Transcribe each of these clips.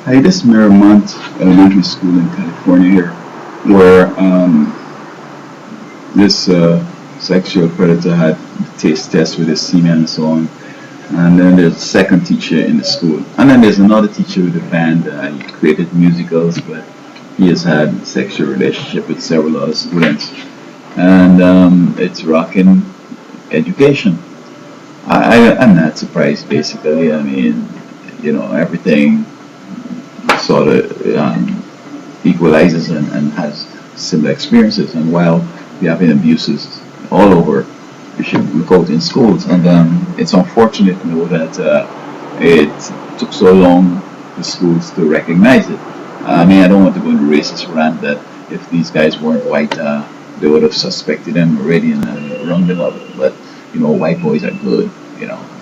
I had this Miramonte Elementary School in California here, where this sexual predator had taste test with his semen and so on. And then there's a second teacher in the school. And then there's another teacher with a band. He created musicals, but he has had sexual relationship with several other students. And it's rocking education. I'm not surprised, basically. I mean, everything sort of equalizes and has similar experiences. And while we have abuses all over, we should look out in schools. And it's unfortunate, that it took so long for schools to recognize it. I mean, I don't want to go into racist rant that if these guys weren't white, they would have suspected them already and rung them up. But white boys are good.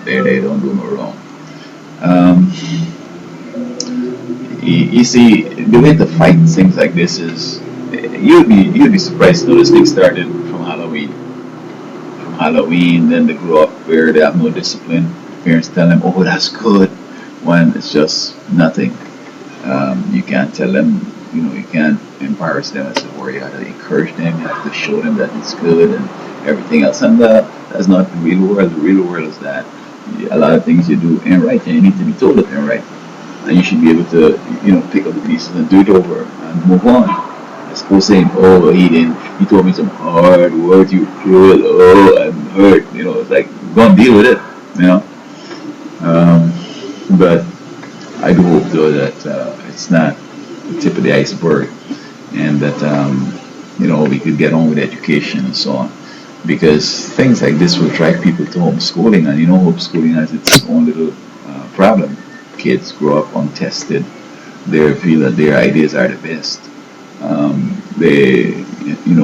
They don't do no wrong. Um, you see, the way to fight things like this is you'd be surprised to know this thing started from Halloween. From Halloween, then they grow up where they have no discipline. Parents tell them, "Oh, that's good," when it's just nothing. You can't tell them, you can't embarrass them as a warrior. You have to encourage them. You have to show them that it's good and everything else. And that's not the real world. The real world is that a lot of things you do ain't right, and you need to be told it ain't right. And you should be able to, pick up the pieces and do it over and move on. As opposed to saying, "Oh, he told me some hard words, you cruel, oh, I'm hurt." It's like, go and deal with it, you know. Um, but I do hope, though, that it's not the tip of the iceberg and that, we could get on with education and so on. Because things like this will drive people to homeschooling, and homeschooling has its own little problem. Kids grow up untested. They feel that their ideas are the best. They,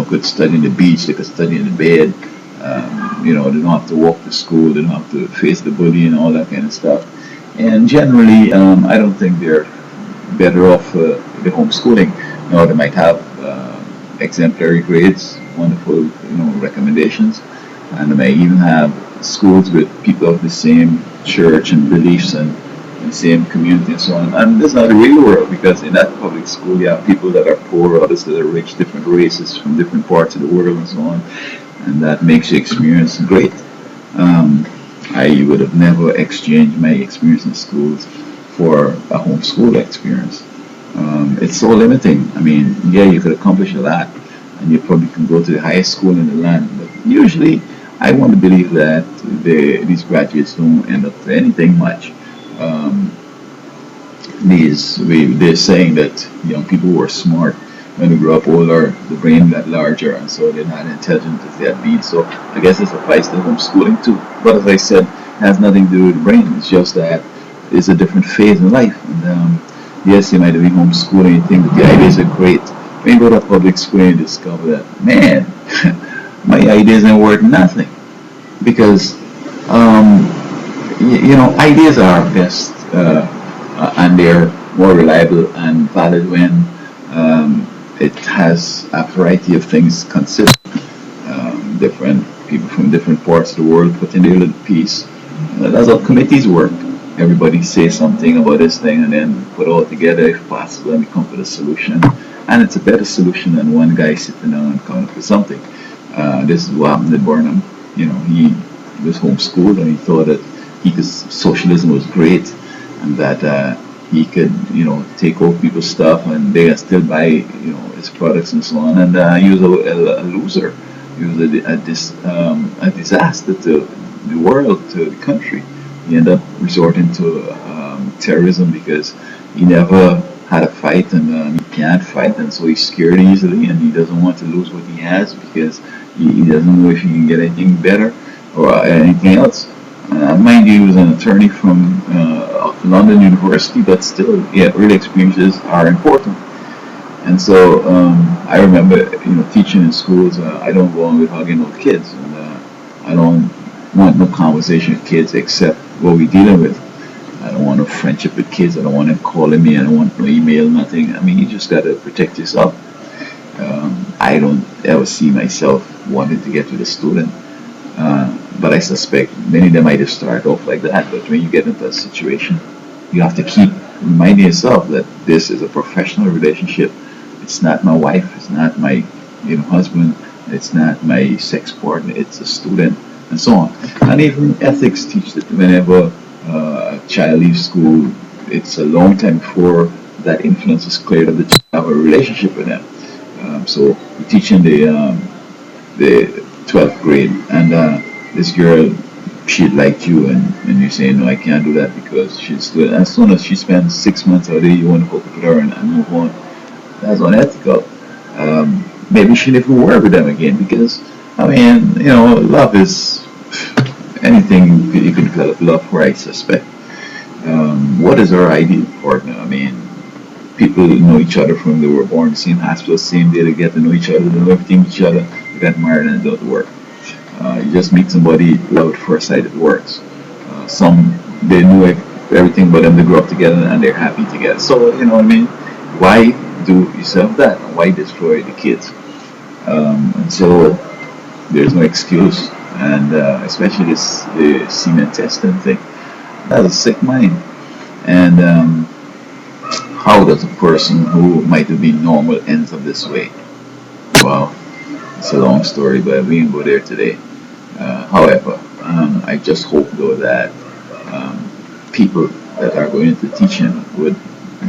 could study in the beach. They could study in the bed. They don't have to walk to school. They don't have to face the bullying and all that kind of stuff. And generally, I don't think they're better off the homeschooling. They might have exemplary grades, wonderful, recommendations, and they may even have schools with people of the same church and beliefs and same community and so on. And that's not the real world, because in that public school you have people that are poor, others that are rich, different races from different parts of the world and so on, and that makes your experience great. I would have never exchanged my experience in schools for a homeschool experience. It's so limiting. I mean, yeah, you could accomplish a lot, and you probably can go to the highest school in the land. But usually, I want to believe that these graduates don't end up to anything much. Um, they're saying that young people who are smart, when they grow up older, the brain got larger, and so they're not intelligent as they had been. So I guess this applies to homeschooling too. But as I said, it has nothing to do with the brain. It's just that it's a different phase in life. And yes, you might be homeschooling, you think that the ideas are great. When you go to public school, you discover that, man, my ideas ain't worth nothing. Because, ideas are best and they're more reliable and valid when it has a variety of things considered. Different people from different parts of the world put in their little piece. That's how committees work. Everybody says something about this thing and then put it all together if possible and we come up with a solution. And it's a better solution than one guy sitting down and coming up with something. This is what happened to Burnham. He was homeschooled and he thought that socialism was great and that he could, take over people's stuff and they could still buy, his products and so on. And he was a loser. He was a disaster to the world, to the country. He ended up resorting to terrorism because he never had a fight and he can't fight, and so he's scared easily and he doesn't want to lose what he has because he doesn't know if he can get anything better or anything else. Mind you, he was an attorney from London University, but still, yeah, real experiences are important. And so I remember, teaching in schools. I don't go on with hugging old kids, and I don't want no conversation with kids except what we're dealing with. I don't want no friendship with kids. I don't want them calling me. I don't want no email, nothing. I mean, you just got to protect yourself. I don't ever see myself wanting to get with a student. But I suspect many of them might have started off like that. But when you get into a situation, you have to keep reminding yourself that this is a professional relationship. It's not my wife. It's not my husband. It's not my sex partner. It's a student, and so on. And even ethics teach that whenever a child leaves school, it's a long time before that influence is clear that the child have a relationship with them. So we're teaching the 12th grade, and this girl, she liked you, and you say, no, I can't do that because she's good. As soon as she spends 6 months out of the year, you want to hook up with her and move on. That's unethical. Maybe she never work with them again because, I mean, love is anything you can develop love for, I suspect. What is our ideal partner? I mean, people know each other from they were born, same hospital, same day, they get to know each other, they know everything with each other, they get married and it doesn't work. You just meet somebody, love at first sight, it works. Some, they knew everything but them, they grew up together and they're happy together. So, you know what I mean? Why do yourself that? Why destroy the kids? And so there's no excuse. And especially the semen testing thing. That's a sick mind. And how does a person who might have been normal ends up this way? Well, it's a long story, but we can go there today. However, I just hope though that people that are going into teaching would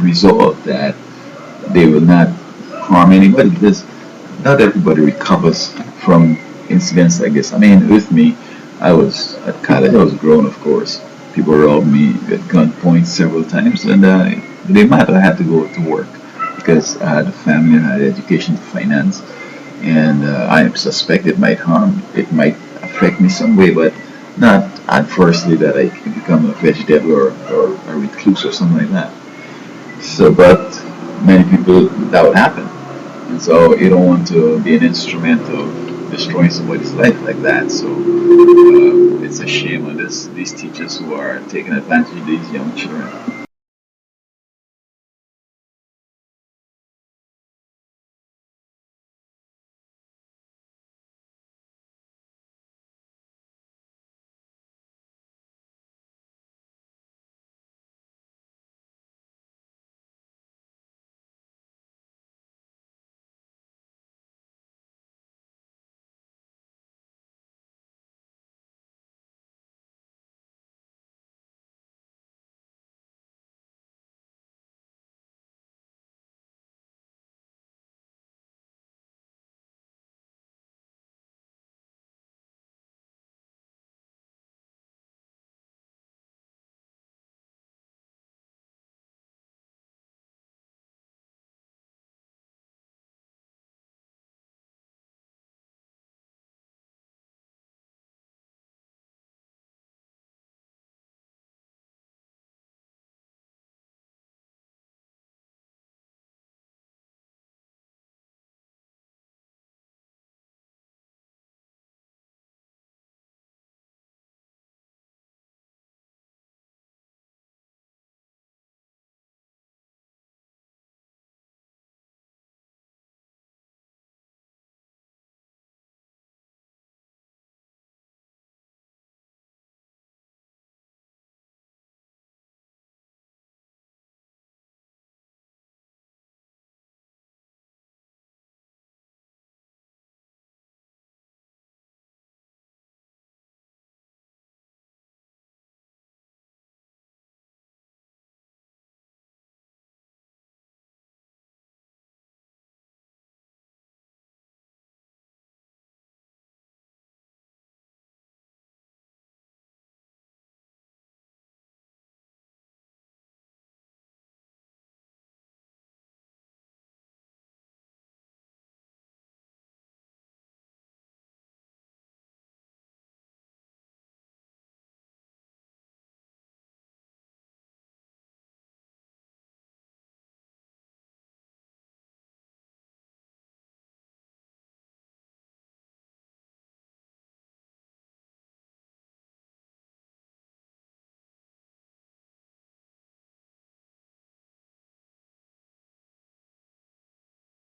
resolve that they will not harm anybody because not everybody recovers from incidents like this. I mean, with me, I was at college, I was grown, of course. People robbed me at gunpoint several times, and it didn't matter. I had to go to work because I had a family, I had education to finance, and I suspect it might affect me some way, but not adversely that I can become a vegetable or a recluse or something like that. So, but many people that would happen, and so you don't want to be an instrument of destroying somebody's life like that. So it's a shame on these teachers who are taking advantage of these young children.